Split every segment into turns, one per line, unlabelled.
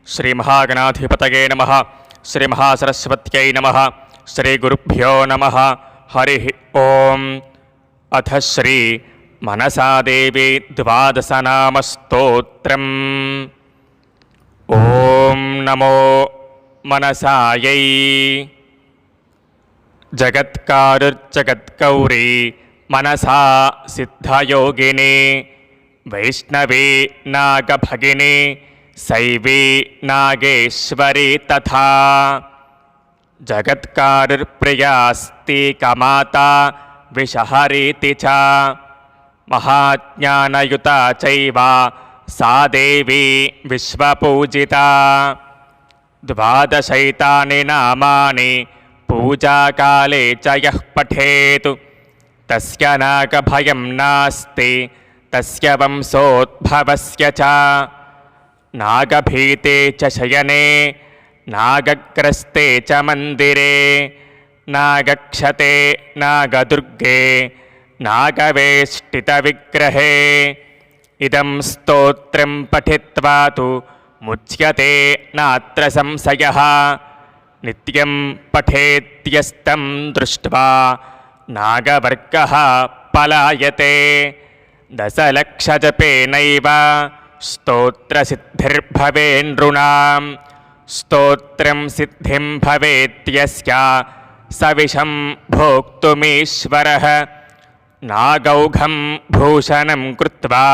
శ్రీ మహాగణాధిపతయే నమః. శ్రీ మహాసరస్వత్యై నమః. శ్రీ గురుభ్యో నమః. హరి ఓం. అథ శ్రీ మనసాదేవి ద్వాదశనామస్తోత్రం. ఓం నమో మనసాయై. జగత్కారుర్జగత్కౌరీ మనసా సిద్ధయోగిని, వైష్ణవీ నాగభగిని, శైవీ నాగేశ్వరీ తథా. జగత్కారుర్ప్రియాస్తి కమాతా విషహరీతి చ, మహాజ్ఞానయుతా చైవ సా దేవీ విశ్వపూజితా. ద్వాదశైతాని నామాని పూజాకాలే చ యః పఠేత్, తస్య నాగభయం నాస్తి తస్య వంశోద్భవస్య చ. నాగభీతే చ శయనే నాగగ్రస్తే చ మందిరే, నాగక్షతే నాగదుర్గే నాగవేష్టిత విగ్రహే. ఇదం స్తోత్రం పఠిత్వా తు ముచ్యతే నాత్ర సంశయః. నిత్యం పఠేత్యస్తం దృష్ట్వా నాగవర్గః పలాయతే. దశలక్షజపేనైవ స్తోత్రసిద్ధిర్భవే నృణాం. స్తోత్రం సిద్ధిం భవేత్యస్య సవిషం భోక్తుమీశ్వరః. నాగౌఘం భూషణం కృత్వా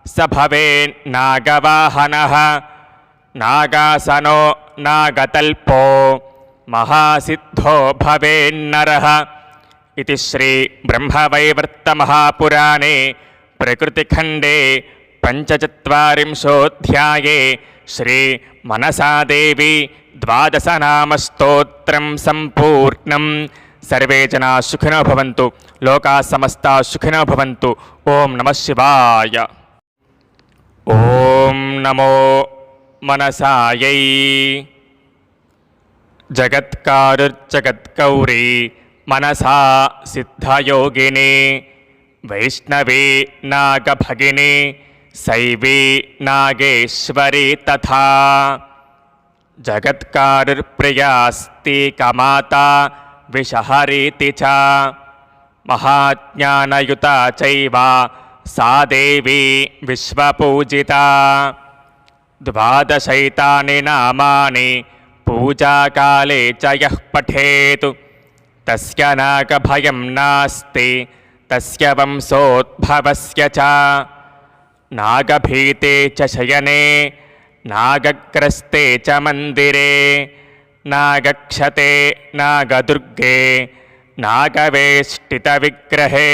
స భవేన్నాగవాహనః. నాగాసనో నాగతల్పో మహాసిద్ధో భవేన్నరః. ఇది శ్రీ బ్రహ్మవైవర్త మహాపురాణే ప్రకృతిఖండే పంచచత్వారింశోऽధ్యాయే శ్రీ మనసాదేవి ద్వాదశనామస్తోత్రం సంపూర్ణం. సర్వే జనా సుఖినో భవంతు, లోకా సమస్తా సుఖినో భవంతు. ఓం నమః శివాయ. ఓం నమో మనసాయై. జగత్కారుర్జగత్కౌరీ మనసా సిద్ధయోగిని, వైష్ణవీ నాగభగిని, శైవీ నాగేశ్వరీ తథా. జగత్కారుర్ప్రియాస్తి కమాతా విషహరీతి చ, మహాజ్ఞానయుతా చైవ సా దేవీ విశ్వపూజితా. ద్వాదశైతాని నామాని పూజాకాలే చ యః పఠేత్, తస్య నాగభయం నాస్తి తస్య వంశోద్భవస్య చ. నాగభీతే చ శయనే నాగగ్రస్తే చ మందిరే, నాగక్షతే నాగదుర్గే నాగవేష్టిత విగ్రహే.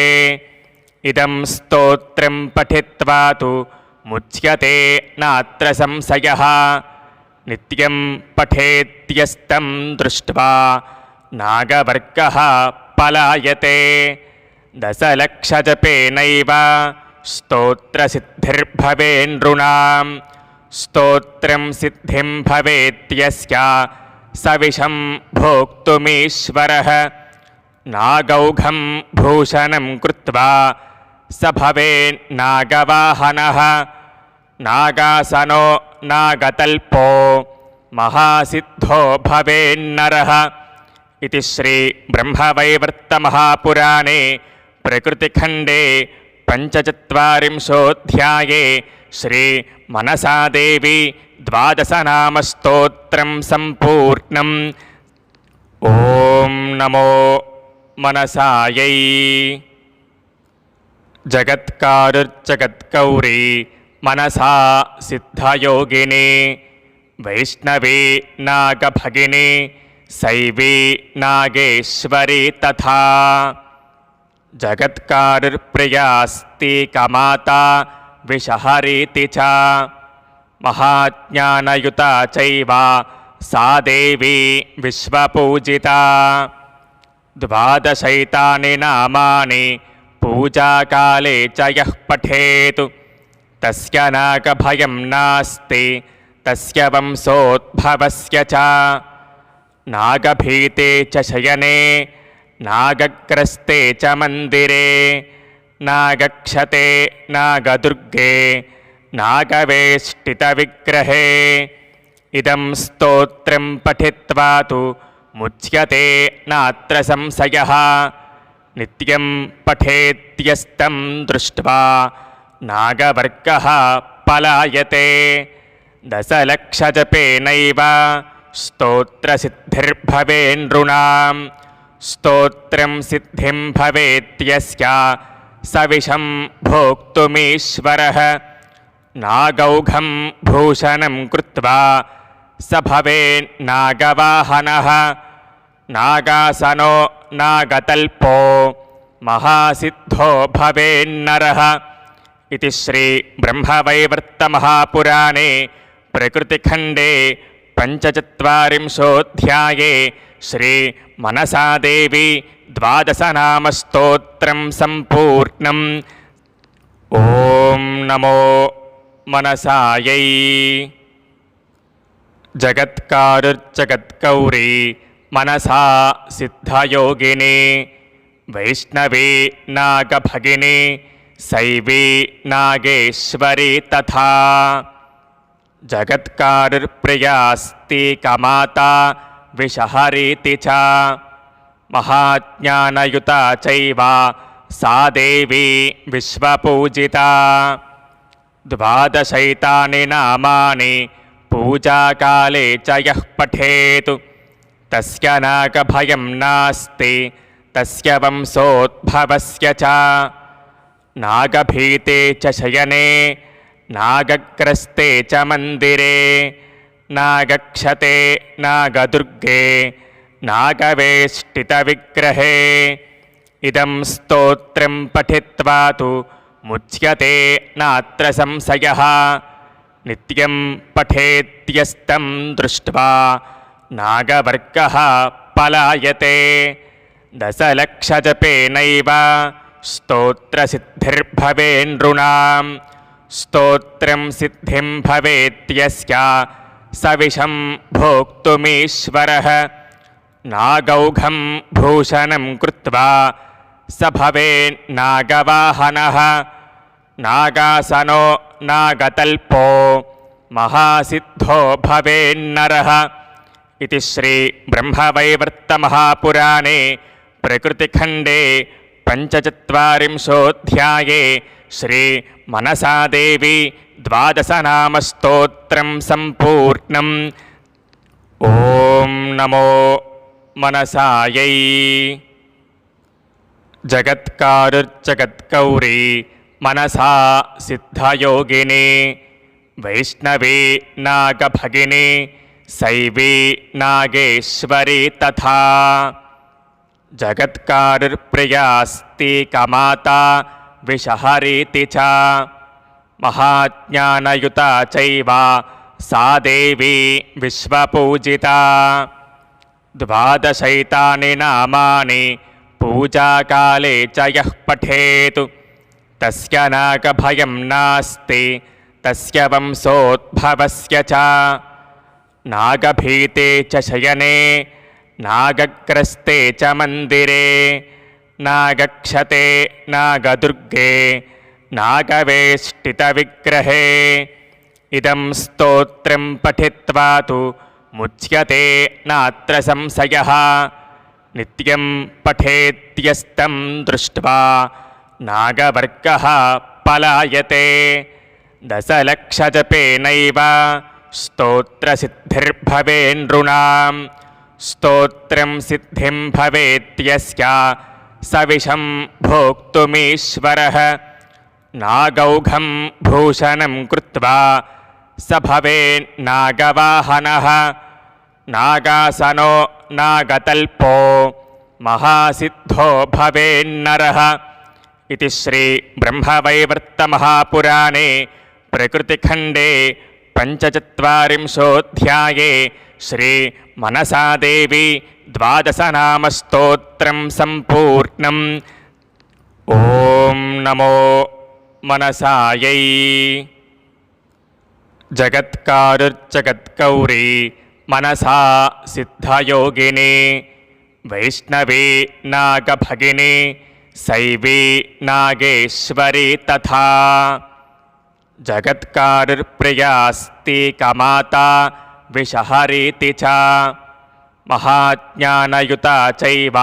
ఇదం స్తోత్రం పఠిత్వా తు ముచ్యతే నాత్ర సంశయః. నిత్యం పఠేత్యస్తం దృష్ట్వా నాగవర్గః పలాయతే. దశలక్షజపేనైవ స్తోత్రసిద్ధిర్భవే నృణాం. స్తోత్రం సిద్ధిం భవేత్యస్య సవిషం భోక్తుమీశ్వరః. నాగౌఘం భూషణం కృత్వా స భవేన్నాగవాహనః. నాగాసనో నాగతల్పో మహాసిద్ధో భవేన్నరః. ఇది శ్రీ బ్రహ్మవైవర్త మహాపురాణే ప్రకృతిఖండే పంచచత్వారింశోऽధ్యాయే శ్రీ మనసాదేవి ద్వాదశనామస్తోత్రం సంపూర్ణం. ఓం నమో మనసాయై. జగత్కారుర్జగత్కౌరీ మనసా సిద్ధయోగిని, వైష్ణవీ నాగభగిని, శైవీ నాగేశ్వరీ తథా. జగత్కారుర్ప్రియాస్తి కమాతా విషహరీతి చ, మహాజ్ఞానయుతా చైవ సా దేవీ విశ్వపూజితా. ద్వాదశైతాని నామాని పూజాకాలే చ యః పఠేత్, తస్య నాగభయం నాస్తి తస్య వంశోద్భవస్య చ. నాగభీతే చ శయనే నాగగ్రస్తే చ మందిరే, నాగక్షతే నాగదుర్గే నాగవేష్టిత విగ్రహే. इदं स्तोत्रं पठित्वा तु मुच्यते नात्र संशयः नित्यं पठेत्यस्तं दृष्ट्वा नागवर्गः पलायते दशलक्षजपेनैव स्तोत्रसिद्धिर्भवेन्नृणां स्तोत्रं सिद्धिं भवेत्यस्य सविषं भोक्तुमीश्वरः नागौघं भूषणं कृत्वा स भवेन्नागवाहनः नागासनो नागतल्पो महासिद्धो भवेन्नरः इति श्रीब्रह्मवैवर्तमहापुराणे प्रकृतिखण्डे पञ्चचत्वारिंशोऽध्याये श्रीमनसादेवी द्वादशनामस्तोत्रं सम्पूर्णम्। ॐ नमो मनसायै। जगत्कारुर्जगत्कौरी मनसा सिद्धयोगिनी वैष्णवी नागभगिनी शैवी नागेश्वरी तथा जगत्कारुर्प्रियास्ति कमाता विषहरीति च महाज्ञानयुता चैव सा देवी विश्वपूजिता। द्वादशैतानि नामानि पूजाकाले च यः पठेत् तस्य नागभयं नास्ति तस्य वंशोद्भवस्य च नागभीते च शयने नागग्रस्ते च मन्दिरे नागक्षते नागदुर्गे नागवेष्टितविग्रहे इदं स्तोत्रं पठित्वा तु मुच्यते नात्र संशयः नित्यं पठेत्यस्तं दृष्ट्वा नागवर्गः पलायते दशलक्षजपेनैव स्तोत्रसिद्धिर्भवेन्नृणां स्तोत्रं सिद्धिं भवेत्यस्य सविषं भोक्तुमीश्वरः नागौघं भूषणं कृत्वा स भवेन्नागवाहनः नागासनो नागतल्पो महासिद्धो भवेन्नरः इति श्रीब्रह्मवैवर्तमहापुराणे प्रकृतिखण्डे पञ्चचत्वारिंशोऽध्याये श्रीमनसादेवी द्वादशनामस्तोत्रं सम्पूर्णम्। ॐ नमो मनसायै। जगत्कारुर्जगत्कौरी मनसा सिद्धयोगिनी वैष्णवी नागभगिनी शैवी नागेश्वरी तथा जगत्कारुर्प्रियास्ति कमाता विषहरीति च महाज्ञानयुता चैव सा देवी विश्वपूजिता। द्वादशैतानि नामानि पूजाकाले च यः पठेत् तस्य नागभयं नास्ति तस्य वंशोद्भवस्य च नागभीते च शयने नागग्रस्ते च मन्दिरे नागक्षते नागदुर्गे नागवेष्टितविग्रहे इदं स्तोत्रं पठित्वा तु मुच्यते नात्र संशयः नित्यं पठेत्यस्तं दृष्ट्वा नागवर्गः पलायते दशलक्षजपेनैव स्तोत्रसिद्धिर्भवेन्नृणां स्तोत्रं सिद्धिं भवेत्यस्य सविषं भोक्तुमीश्वरः नागौघं भूषणं कृत्वा स भवेन्नागवाहनः नागासनो नागतल्पो महासिद्धो भवेन्नरः इति श्रीब्रह्मवैवर्तमहापुराणे प्रकृतिखण्डे पञ्चचत्वारिंशोऽध्याये श्रीमनसादेवी द्वादशनामस्तोत्रं सम्पूर्णम्। ॐ नमो मनसायै। जगत्कारुर्जगत्कौरी मनसा सिद्धयोगिनी वैष्णवी नागभगिनी शैवी नागेश्वरी तथा जगत्कारुर्प्रियास्ति कमाता विषहरीति च महाज्ञानयुता चैव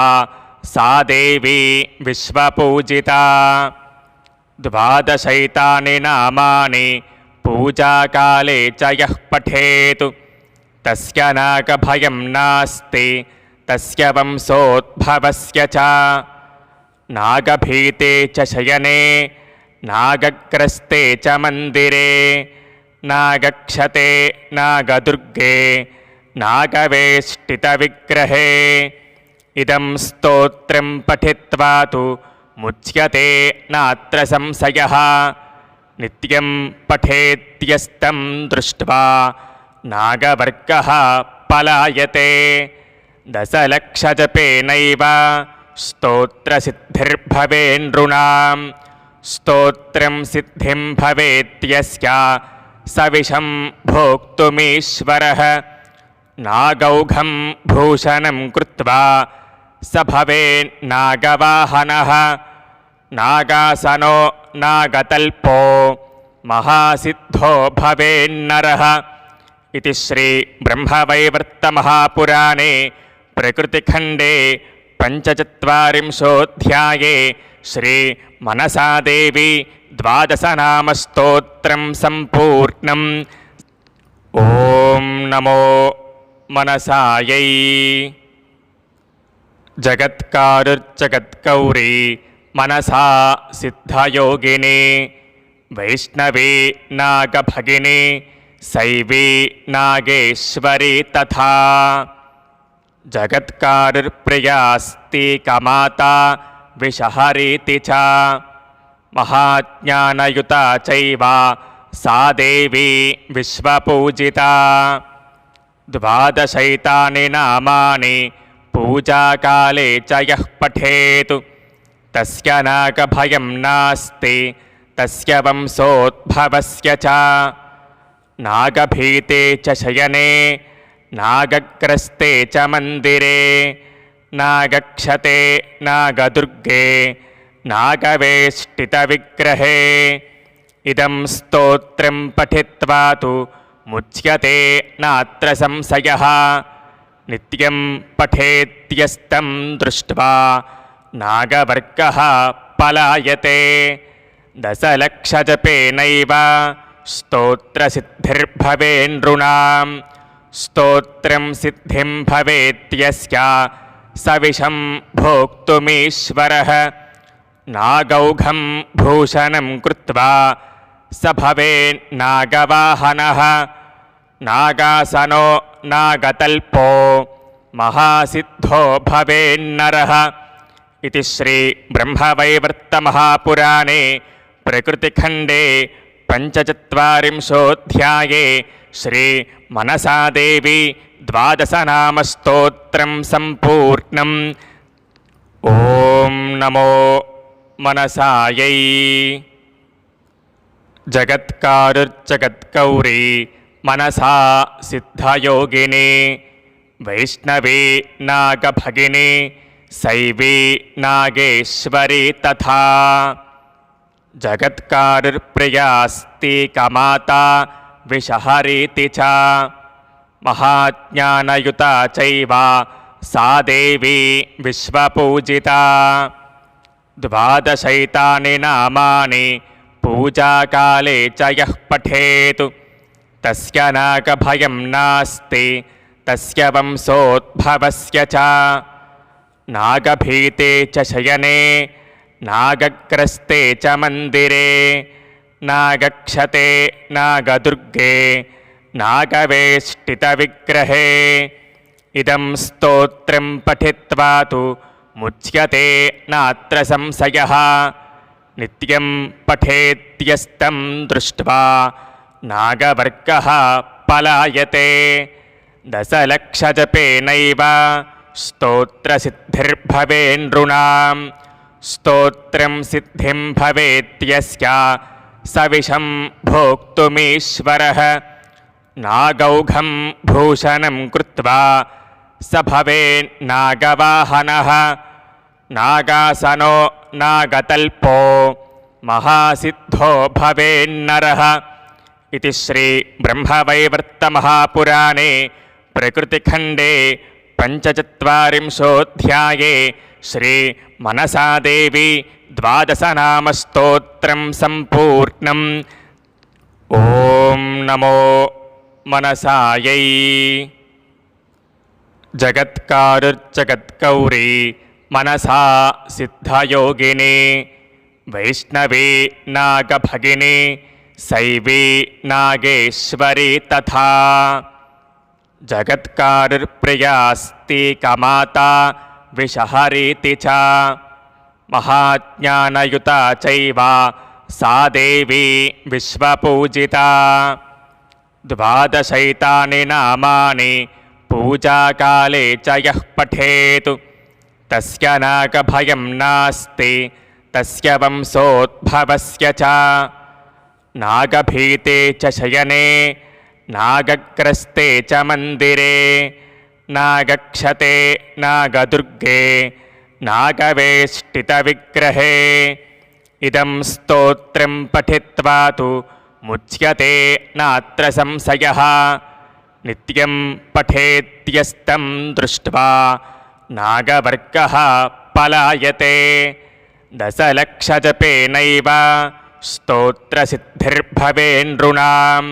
सा देवी विश्वपूजिता 12 नामानि पूजाकाले च यः पठेत् तस्य नागभयं नास्ति तस्य वंशोद्भवस्य च नागभीते च शयने नागग्रस्ते च मन्दिरे नागक्षते नागदुर्गे नागवेष्टितविग्रहे इदं स्तोत्रं पठित्वा तु मुच्यते नात्र संशयः नित्यं पठेत्यस्तं दृष्ट्वा नागवर्गः पलायते 10 लक्षजपेनैव स्तोत्रसिद्धिर्भवेन्नृणां स्तोत्रं सिद्धिं भवेत्यस्य सविषं भोक्तुमीश्वरः नागौघं भूषणं कृत्वा स भवेन्नागवाहनः नागासनो नागतल्पो महासिद्धो भवेन्नरः इति श्री ब्रह्मवैवर्तमहापुराणे प्रकृतिखण्डे 45 श्री मनसादेवी 12 नामस्तोत्रं सम्पूर्णम्। ॐ नमो मनसायै। जगत्कारुर्जगत्गौरी मनसा सिद्धयोगिनी वैष्णवी नागभगिनी शैवी नागेश्वरी तथा जगत्कारुर्प्रियास्ति कमाता विषहरीति च महाज्ञानयुता चैव सा देवी विश्वपूजिता 12 नामानि पूजाकाले च यः पठेत् तस्य नागभयं नास्ति तस्य वंशोद्भवस्य च नागभीते च शयने नागग्रस्ते च मन्दिरे नागक्षते नागदुर्गे नागवेष्टितविग्रहे इदं स्तोत्रं पठित्वा तु मुच्यते नात्र संशयः नित्यं पठेत्यस्तं दृष्ट्वा नागवर्गः पलायते 10 लक्षजपेनैव स्तोत्रसिद्धिर्भवेन्नृणां स्तोत्रं सिद्धिं भवेत्यस्य सविषं भोक्तुमीश्वरः नागौघं भूषणं कृत्वा स भवेन्नागवाहनः नागासनो नागतल्पो महासिद्धो भवेन्नरः इति श्री ब्रह्मवैवर्तमहापुराणे प्रकृतिखण्डे 45 श्री मनसादेवी 12 नामस्तोत्रं सम्पूर्णम्। ॐ नमो मनसायै। जगत्कारुर्जगत्गौरी मनसा सिद्धयोगिनी वैष्णवी नागभगिनी शैवी नागेश्वरी तथा जगत्कारुर्प्रियास्ति कमाता विषहरीति च महाज्ञानयुता चैव सा देवी विश्वपूजिता 12 नामानि पूजाकाले च यः पठेत् तस्य नागभयं नास्ति तस्य वंशोद्भवस्य च नागभीते च शयने नागग्रस्ते च मन्दिरे नागक्षते नागदुर्गे नागवेष्टितविग्रहे इदं स्तोत्रं पठित्वा तु मुच्यते नात्र संशयः नित्यं पठेत्यस्तं दृष्ट्वा नागवर्गः पलायते 10 लक्षजपेनैव स्तोत्रसिद्धिर्भवेन्नृणां स्तोत्रं सिद्धिं भवेत्यस्य सविषं भोक्तुमीश्वरः नागौघं भूषणं कृत्वा स भवेन्नागवाहनः नागासनो नागतल्पो महासिद्धो भवेन्नरः इति श्री ब्रह्मवैवर्तमहापुराणे प्रकृतिखण्डे पञ्चचत्वारिंशोऽध्याये श्री मनसादेवी द्वादशनामस्तोत्रं सम्पूर्णम्। ओं नमो मनसायै। जगत्कारुर्जगत्गौरी मनसा सिद्धयोगिनी वैष्णवी नागभगिनी शैवी नागेश्वरी तथा जगत्कारुर्प्रियास्ति कमाता विषहरीति च महाज्ञानयुता चैव सा देवी विश्वपूजिता। द्वादशैतानि नामानि पूजाकाले च यः पठेत् तस्य नागभयं नास्ति तस्य वंशोद्भवस्य च। नागभीते च शयने नागग्रस्ते च मन्दिरे नागक्षते नागदुर्गे नागवेष्टितविग्रहे। इदं स्तोत्रं पठित्वा तु मुच्यते नात्र संशयः। नित्यं पठेत्यस्तं दृष्ट्वा नागवर्गः पलायते। दशलक्षजपेनैव स्तोत्रसिद्धिर्भवेन्नृणां।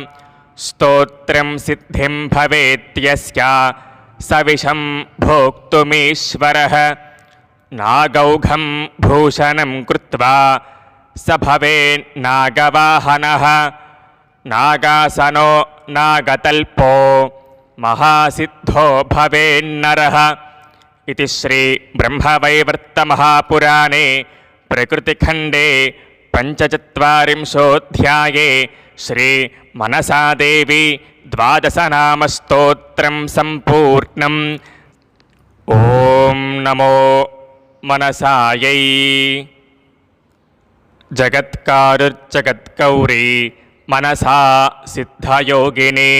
स्तोत्रं सिद्धिं भवेत्यस्य सविषं भोक्तुमीश्वरः। नागौघं भूषणं कृत्वा स भवेन्नागवाहनः। नागासनो नागतल्पो महासिद्धो भवेन्नरः। इति श्री ब्रह्मवैवर्तमहापुराणे प्रकृतिखण्डे पञ्चचत्वारिंशोऽध्याये श्री मनसादेवी द्वादशनामस्तोत्रं सम्पूर्णम्। ओं नमो मनसायै। जगत्कारुर्जगत्गौरी मनसा सिद्धयोगिनी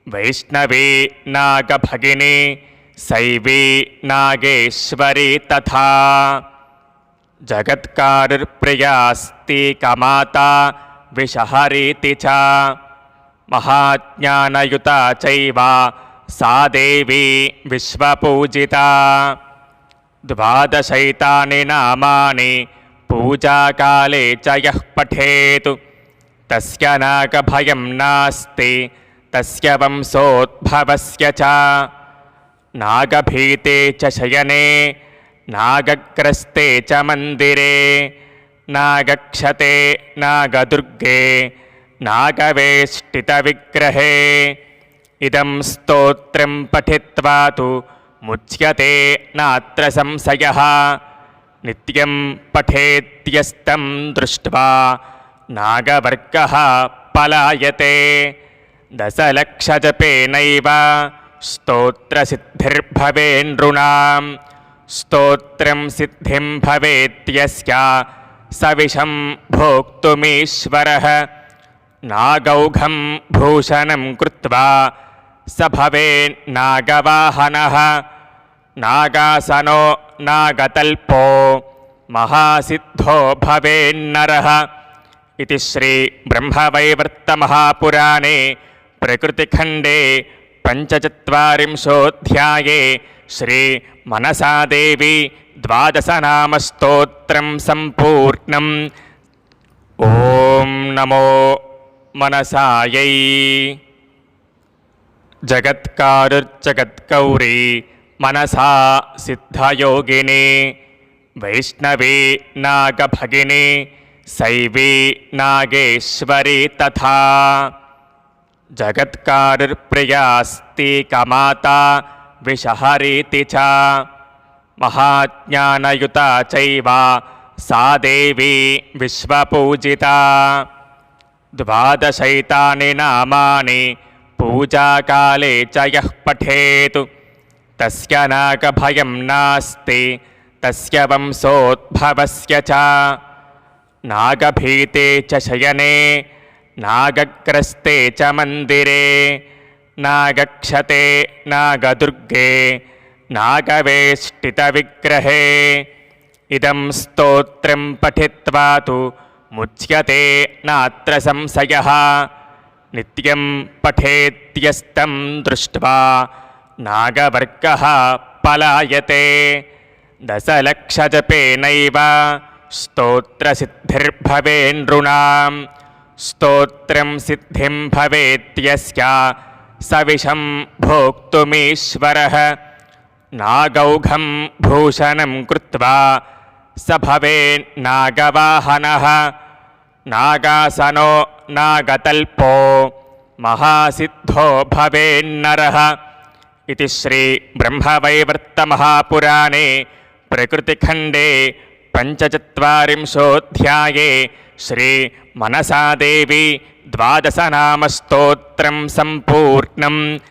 वैष्णवी नागभगिनी शैवी नागेश्वरी तथा जगत्कारुर्प्रियास्ति कमाता विषहरीति च महाज्ञानयुता चैव सा देवी विश्वपूजिता। द्वादशैतानि नामानि पूजाकाले च यः पठेत् तस्य नागभयं नास्ति तस्य वंशोद्भवस्य च। नागभीते च शयने नागग्रस्ते च मन्दिरे नागक्षते नागदुर्गे नागवेष्टितविग्रहे। इदं स्तोत्रं पठित्वा तु मुच्यते नात्र संशयः। नित्यं पठेत्यस्तं दृष्ट्वा नागवर्गः पलायते। दशलक्षजपेनैव स्तोत्रसिद्धिर्भवेन्नृणां। स्तोत्रं सिद्धिं भवेत्यस्य सविषं भोक्तुमीश्वरः। नागौघं भूषणं कृत्वा स भवेन्नागवाहनः। नागासनो नागतल्पो महासिद्धो भवेन्नरः। इति श्री ब्रह्मवैवर्तमहापुराणे प्रकृतिखण्डे पञ्चचत्वारिंशोऽध्याये श्री मनसादेवी द्वादशनामस्तोत्रं सम्पूर्णम्। ओं नमो मनसायै। जगत्कारुर्जगत्गौरी मनसा सिद्धयोगिनी वैष्णवी नागभगिनी शैवी नागेश्वरी तथा जगत्कारुर्प्रियास्ति कमाता विषहरीति च महाज्ञानयुता चैव सा देवी विश्वपूजिता। द्वादशैतानि नामानि पूजाकाले च यः पठेत् तस्य नागभयं नास्ति तस्य वंशोद्भवस्य च। नागभीते च शयने नागग्रस्ते च मन्दिरे नागक्षते नागदुर्गे नागवेष्टितविग्रहे। इदं स्तोत्रं पठित्वा तु मुच्यते नात्र संशयः। నిత్యం పఠేత్యస్తం దృష్ట్వా నాగవర్గః పలాయతే దశలక్షజపేనైవ స్తోత్రసిద్ధిర్భవే నృణాం స్తోత్రం సిద్ధిం భవేత్యస్య సవిషం భోక్తుమీశ్వరః నాగౌఘం భూషణం కృత్వా స భవేన్నాగవాహనః నాగాసనో నాగతల్పో మహాసిద్ధో భవేన్నరః इति श्री ब्रह्मवैवर्तमहापुराणे प्रकृतिखण्डे पञ्चचत्वारिंशोऽध्याये श्री मनसादेवी द्वादशनामस्तोत्रं सम्पूर्णम्।